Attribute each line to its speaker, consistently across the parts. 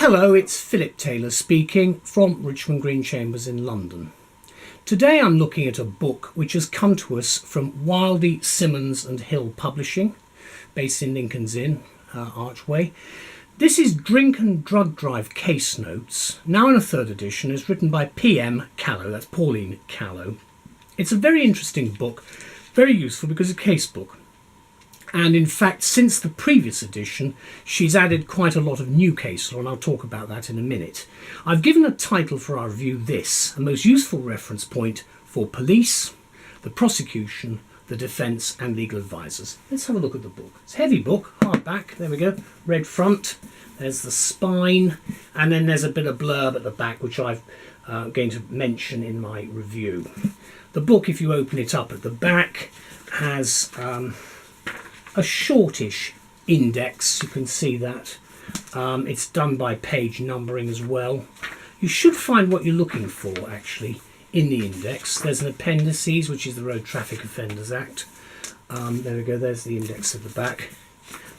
Speaker 1: Hello, it's Philip Taylor speaking from Richmond Green Chambers in London. Today I'm looking at a book which has come to us from Wildy, Simmonds and Hill Publishing, based in Lincoln's Inn, Archway. This is Drink and Drug Drive Case Notes, now in a third edition, is written by P M Callow, that's Pauline Callow. It's a very interesting book, very useful because it's a case book. And in fact, since the previous edition, she's added quite a lot of new case law, and I'll talk about that in a minute. I've given a title for our review, this, a most useful reference point for police, the prosecution, the defence and legal advisors. Let's have a look at the book. It's a heavy book, hardback, there we go, red front, there's the spine, and then there's a bit of blurb at the back, which I'm going to mention in my review. The book, if you open it up at the back, has a shortish index, you can see that. It's done by page numbering as well. You should find what you're looking for actually in the index. There's an appendices, which is the Road Traffic Offenders Act. There we go, there's the index at the back.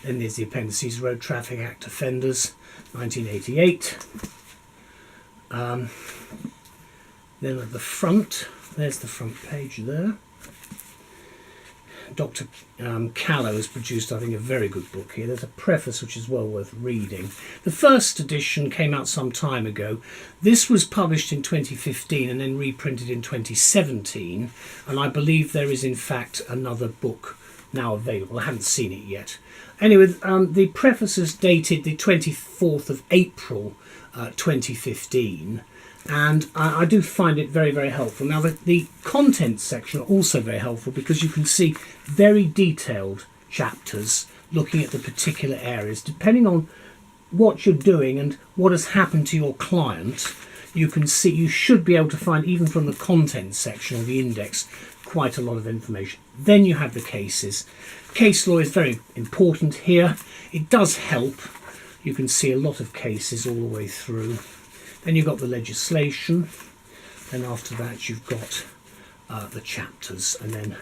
Speaker 1: Then there's the appendices, Road Traffic Act Offenders, 1988. Then at the front, there's the front page there. Dr. Callow has produced, I think, a very good book here. There's a preface which is well worth reading. The first edition came out some time ago. This was published in 2015 and then reprinted in 2017. And I believe there is, in fact, another book now available. I haven't seen it yet. Anyway, the preface is dated the 24th of April 2015. And I do find it very, very helpful. Now, the contents section are also very helpful because you can see very detailed chapters looking at the particular areas. Depending on what you're doing and what has happened to your client, you can see, you should be able to find, even from the contents section or the index, quite a lot of information. Then you have the cases. Case law is very important here. It does help. You can see a lot of cases all the way through. Then you've got the legislation, then after that you've got the chapters, and then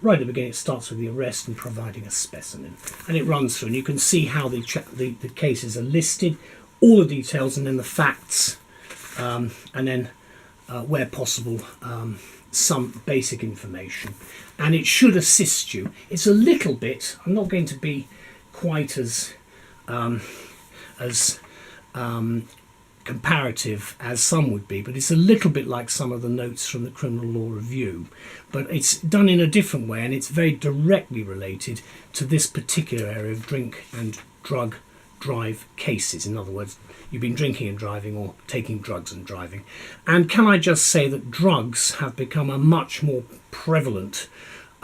Speaker 1: right at the beginning it starts with the arrest and providing a specimen, and it runs through, and you can see how the cases are listed, all the details, and then the facts, and then where possible some basic information, and it should assist you. It's a little bit, I'm not going to be quite as comparative as some would be, but it's a little bit like some of the notes from the Criminal Law Review, but it's done in a different way, and it's very directly related to this particular area of drink and drug drive cases. In other words, you've been drinking and driving or taking drugs and driving. And can I just say that drugs have become a much more prevalent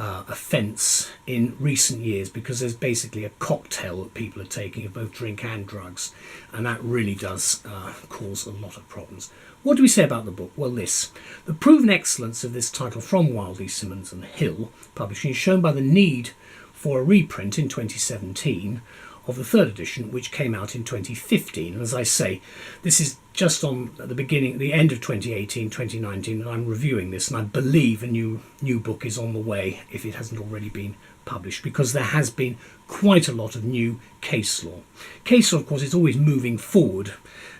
Speaker 1: offence in recent years, because there's basically a cocktail that people are taking of both drink and drugs, and that really does cause a lot of problems. What do we say about the book? Well, this. The proven excellence of this title from Wildy, Simmonds and Hill Publishing is shown by the need for a reprint in 2017 of the third edition, which came out in 2015. And as I say, this is just on at the end of 2018, 2019, and I'm reviewing this, and I believe a new book is on the way if it hasn't already been published, because there has been quite a lot of new case law. Case law, of course, is always moving forward,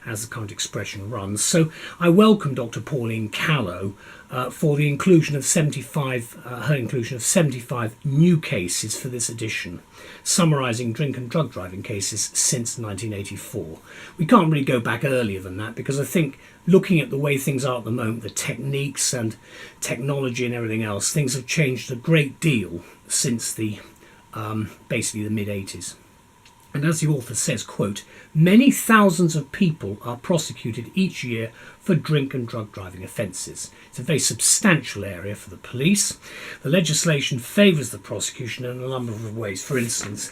Speaker 1: as the current expression runs. So I welcome Dr. Pauline Callow for the inclusion of 75 new cases for this edition, summarising drink and drug driving cases since 1984. We can't really go back earlier than that, because I think looking at the way things are at the moment, the techniques and technology and everything else, things have changed a great deal since the basically the mid-80s. And as the author says, quote, many thousands of people are prosecuted each year for drink and drug driving offences. It's a very substantial area for the police. The legislation favours the prosecution in a number of ways. For instance,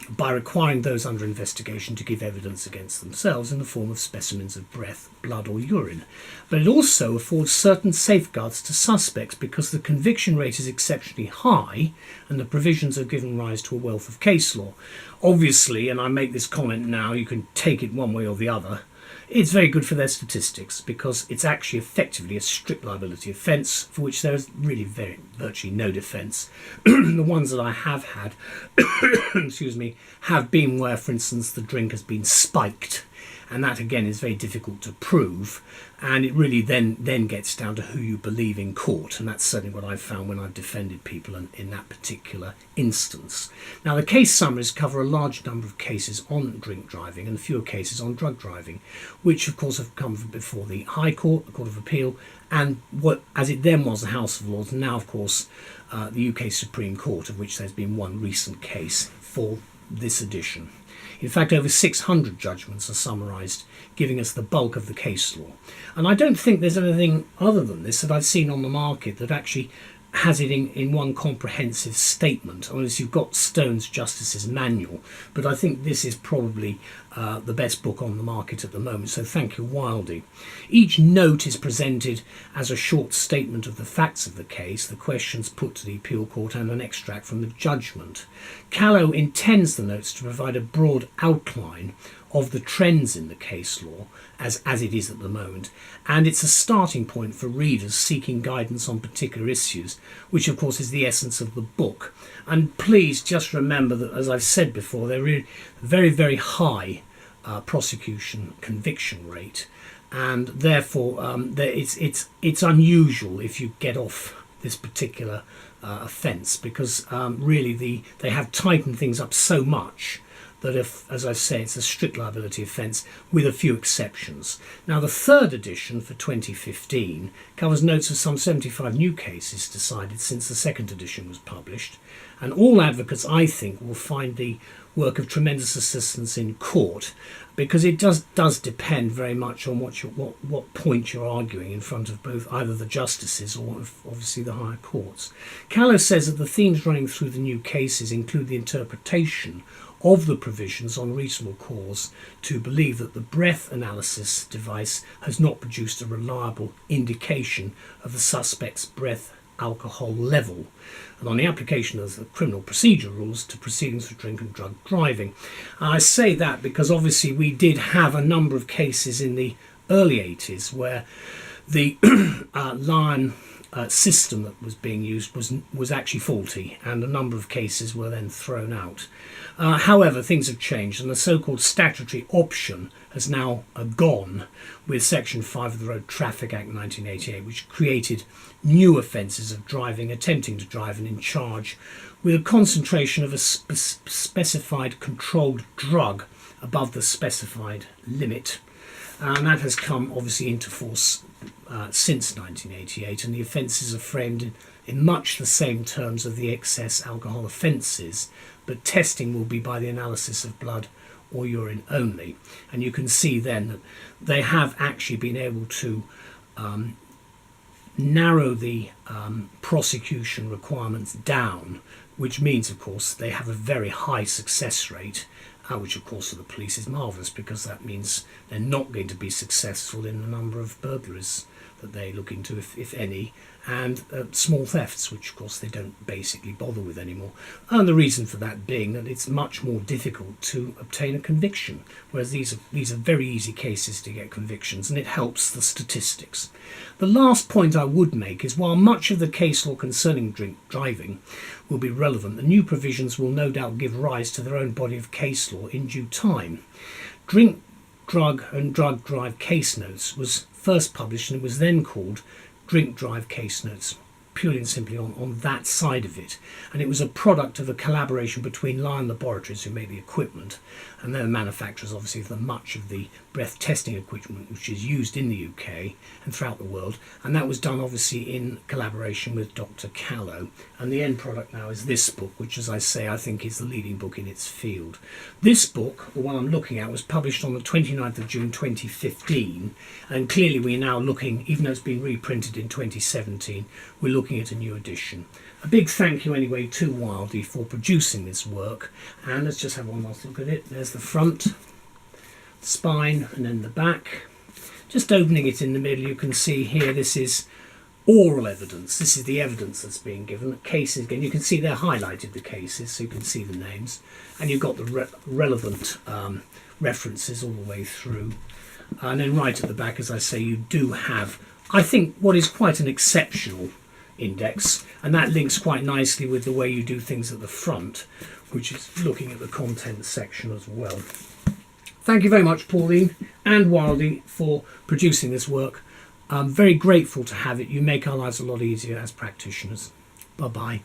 Speaker 1: by requiring those under investigation to give evidence against themselves in the form of specimens of breath, blood or urine. But it also affords certain safeguards to suspects, because the conviction rate is exceptionally high and the provisions have given rise to a wealth of case law. Obviously, and I make this comment now, you can take it one way or the other, it's very good for their statistics, because it's actually effectively a strict liability offence for which there is really virtually no defence. The ones that I have had excuse me, have been where, for instance, the drink has been spiked and that again is very difficult to prove, and it really then gets down to who you believe in court, and that's certainly what I've found when I've defended people in that particular instance. Now, the case summaries cover a large number of cases on drink driving and fewer cases on drug driving, which of course have come from before the High Court, the Court of Appeal, and what, as it then was, the House of Lords, and now of course the UK Supreme Court, of which there's been one recent case for this edition. In fact, over 600 judgments are summarised, giving us the bulk of the case law. And I don't think there's anything other than this that I've seen on the market that actually has it in one comprehensive statement, unless you've got Stone's Justice's Manual. But I think this is probably the best book on the market at the moment, so thank you, Wildy. Each note is presented as a short statement of the facts of the case, the questions put to the appeal court, and an extract from the judgment. Callow intends the notes to provide a broad outline of the trends in the case law as it is at the moment, and it's a starting point for readers seeking guidance on particular issues, which of course is the essence of the book. And please just remember that, as I've said before, there is very, very high prosecution conviction rate, and therefore it's unusual if you get off this particular offence, because really they have tightened things up so much that, if, as I say, it's a strict liability offence with a few exceptions. Now, the third edition for 2015 covers notes of some 75 new cases decided since the second edition was published, and all advocates, I think, will find the work of tremendous assistance in court, because it does depend very much on what point you're arguing in front of both either the justices or obviously the higher courts. Callow says that the themes running through the new cases include the interpretation of the provisions on reasonable cause to believe that the breath analysis device has not produced a reliable indication of the suspect's breath alcohol level, and on the application of the criminal procedure rules to proceedings for drink and drug driving. I say that because obviously we did have a number of cases in the early 80s where the Lion system that was being used was actually faulty, and a number of cases were then thrown out. However, things have changed, and the so-called statutory option has now gone with Section 5 of the Road Traffic Act 1988, which created new offences of driving, attempting to drive, and in charge with a concentration of a specified controlled drug above the specified limit. And that has come obviously into force since 1988, and the offences are framed in much the same terms of the excess alcohol offences, but testing will be by the analysis of blood or urine only. And you can see then that they have actually been able to narrow the prosecution requirements down, which means of course they have a very high success rate, which of course for the police is marvellous, because that means they're not going to be successful in the number of burglaries that they look into, if any, and small thefts, which of course they don't basically bother with anymore. And the reason for that being that it's much more difficult to obtain a conviction, whereas these are very easy cases to get convictions, and it helps the statistics. The last point I would make is, while much of the case law concerning drink driving will be relevant, the new provisions will no doubt give rise to their own body of case law in due time. Drink, Drug and Drug Drive Case Notes was first published, and it was then called Drink Drive Case Notes, purely and simply on that side of it. And it was a product of a collaboration between Lion Laboratories, who made the equipment, and they're the manufacturers obviously of much of the breath testing equipment which is used in the UK and throughout the world, and that was done obviously in collaboration with Dr. Callow. And the end product now is this book, which, as I say, I think is the leading book in its field. This book, the one I'm looking at, was published on the 29th of June 2015, and clearly we're now looking, even though it's been reprinted in 2017, we're looking at a new edition. A big thank you anyway to Wildy for producing this work, and let's just have one last look at it. There's the front, spine, and then the back. Just opening it in the middle, you can see here this is oral evidence. This is the evidence that's being given. Cases, again, you can see they're highlighted, the cases, so you can see the names, and you've got the relevant references all the way through. And then right at the back, as I say, you do have, I think, what is quite an exceptional index, and that links quite nicely with the way you do things at the front, which is looking at the contents section as well. Thank you very much, Pauline and Wildy, for producing this work. I'm very grateful to have it. You make our lives a lot easier as practitioners. Bye-bye.